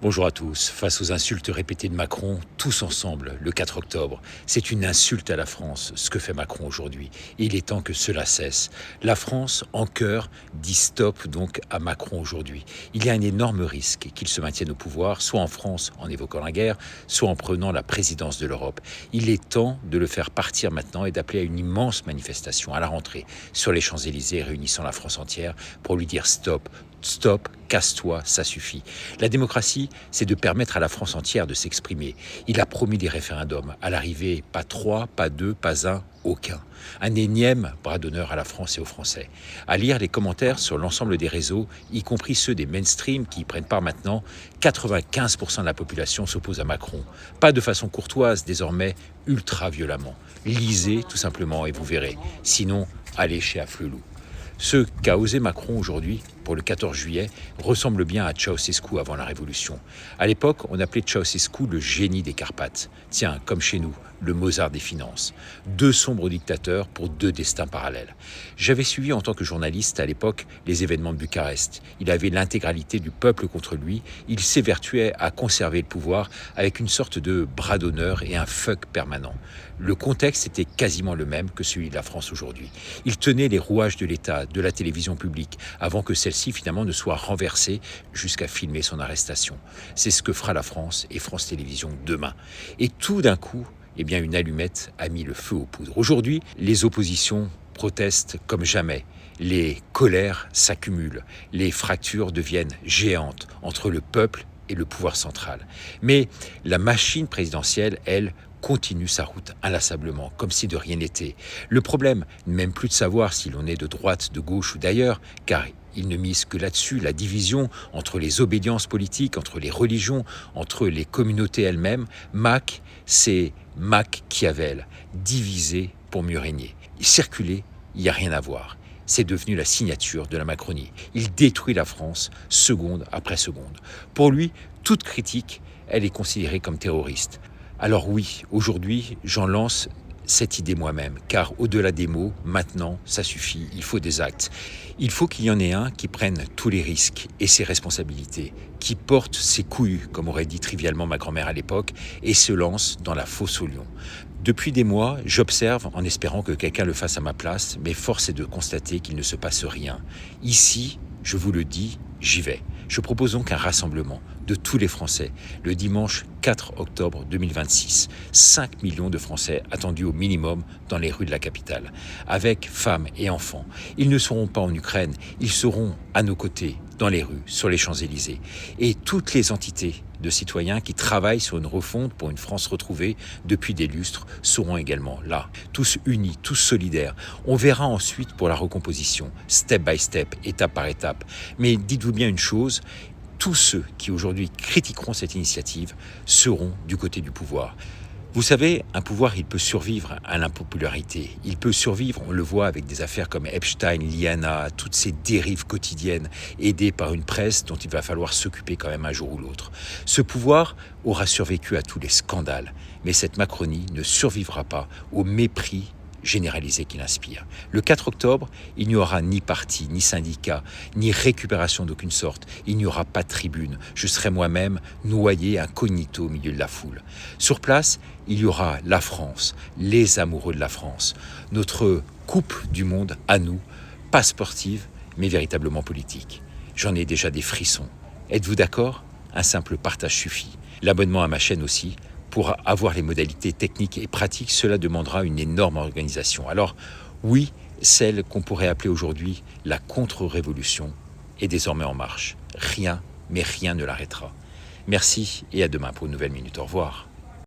Bonjour à tous. Face aux insultes répétées de Macron, tous ensemble, le 4 octobre, c'est une insulte à la France, ce que fait Macron aujourd'hui. Et il est temps que cela cesse. La France, en cœur, dit stop donc à Macron aujourd'hui. Il y a un énorme risque qu'il se maintienne au pouvoir, soit en France en évoquant la guerre, soit en prenant la présidence de l'Europe. Il est temps de le faire partir maintenant et d'appeler à une immense manifestation à la rentrée sur les Champs-Élysées réunissant la France entière pour lui dire stop. Stop, casse-toi, ça suffit. La démocratie, c'est de permettre à la France entière de s'exprimer. Il a promis des référendums. À l'arrivée, pas 3, pas 2, pas un, aucun. Un énième bras d'honneur à la France et aux Français. À lire les commentaires sur l'ensemble des réseaux, y compris ceux des mainstream qui y prennent part maintenant, 95% de la population s'oppose à Macron. Pas de façon courtoise, désormais ultra violemment. Lisez tout simplement et vous verrez. Sinon, allez chez Afflelou. Ce qu'a osé Macron aujourd'hui, pour le 14 juillet, ressemble bien à Ceausescu avant la Révolution. À l'époque, on appelait Ceausescu le génie des Carpates. Tiens, comme chez nous, le Mozart des finances. Deux sombres dictateurs pour deux destins parallèles. J'avais suivi en tant que journaliste à l'époque les événements de Bucarest. Il avait l'intégralité du peuple contre lui. Il s'évertuait à conserver le pouvoir avec une sorte de bras d'honneur et un fuck permanent. Le contexte était quasiment le même que celui de la France aujourd'hui. Il tenait les rouages de l'État, de la télévision publique, avant que celle-ci finalement ne soit renversée jusqu'à filmer son arrestation. C'est ce que fera la France et France Télévisions demain. Et tout d'un coup, eh bien, une allumette a mis le feu aux poudres. Aujourd'hui, les oppositions protestent comme jamais. Les colères s'accumulent. Les fractures deviennent géantes entre le peuple et le pouvoir central. Mais la machine présidentielle, elle, continue sa route inlassablement, comme si de rien n'était. Le problème n'est même plus de savoir si l'on est de droite, de gauche ou d'ailleurs, car il ne mise que là-dessus la division entre les obédiences politiques, entre les religions, entre les communautés elles-mêmes. Mac, c'est Machiavel, diviser pour mieux régner. Circuler, il n'y a rien à voir. C'est devenu la signature de la Macronie. Il détruit la France seconde après seconde. Pour lui, toute critique, elle est considérée comme terroriste. Alors oui, aujourd'hui, j'en lance cette idée moi-même, car au-delà des mots, maintenant, ça suffit, il faut des actes. Il faut qu'il y en ait un qui prenne tous les risques et ses responsabilités, qui porte ses couilles, comme aurait dit trivialement ma grand-mère à l'époque, et se lance dans la fosse au lion. Depuis des mois, j'observe en espérant que quelqu'un le fasse à ma place, mais force est de constater qu'il ne se passe rien. Ici, je vous le dis, j'y vais. Je propose donc un rassemblement de tous les Français le dimanche 4 octobre 2026. 5 millions de Français attendus au minimum dans les rues de la capitale, avec femmes et enfants. Ils ne seront pas en Ukraine, ils seront à nos côtés, dans les rues, sur les Champs-Élysées. Et toutes les entités de citoyens qui travaillent sur une refonte pour une France retrouvée depuis des lustres seront également là, tous unis, tous solidaires. On verra ensuite pour la recomposition, step by step, étape par étape. Mais dites-vous bien une chose, tous ceux qui aujourd'hui critiqueront cette initiative seront du côté du pouvoir. Vous savez, un pouvoir, il peut survivre à l'impopularité. Il peut survivre, on le voit avec des affaires comme Epstein, Liana, toutes ces dérives quotidiennes, aidées par une presse dont il va falloir s'occuper quand même un jour ou l'autre. Ce pouvoir aura survécu à tous les scandales, mais cette Macronie ne survivra pas au mépris généralisé qu'il inspire. Le 4 octobre, il n'y aura ni parti, ni syndicat, ni récupération d'aucune sorte. Il n'y aura pas de tribune. Je serai moi-même noyé incognito au milieu de la foule. Sur place, il y aura la France, les amoureux de la France, notre coupe du monde à nous, pas sportive, mais véritablement politique. J'en ai déjà des frissons. Êtes-vous d'accord ? Un simple partage suffit. L'abonnement à ma chaîne aussi. Pour avoir les modalités techniques et pratiques, cela demandera une énorme organisation. Alors oui, celle qu'on pourrait appeler aujourd'hui la contre-révolution est désormais en marche. Rien, mais rien ne l'arrêtera. Merci et à demain pour une nouvelle minute. Au revoir.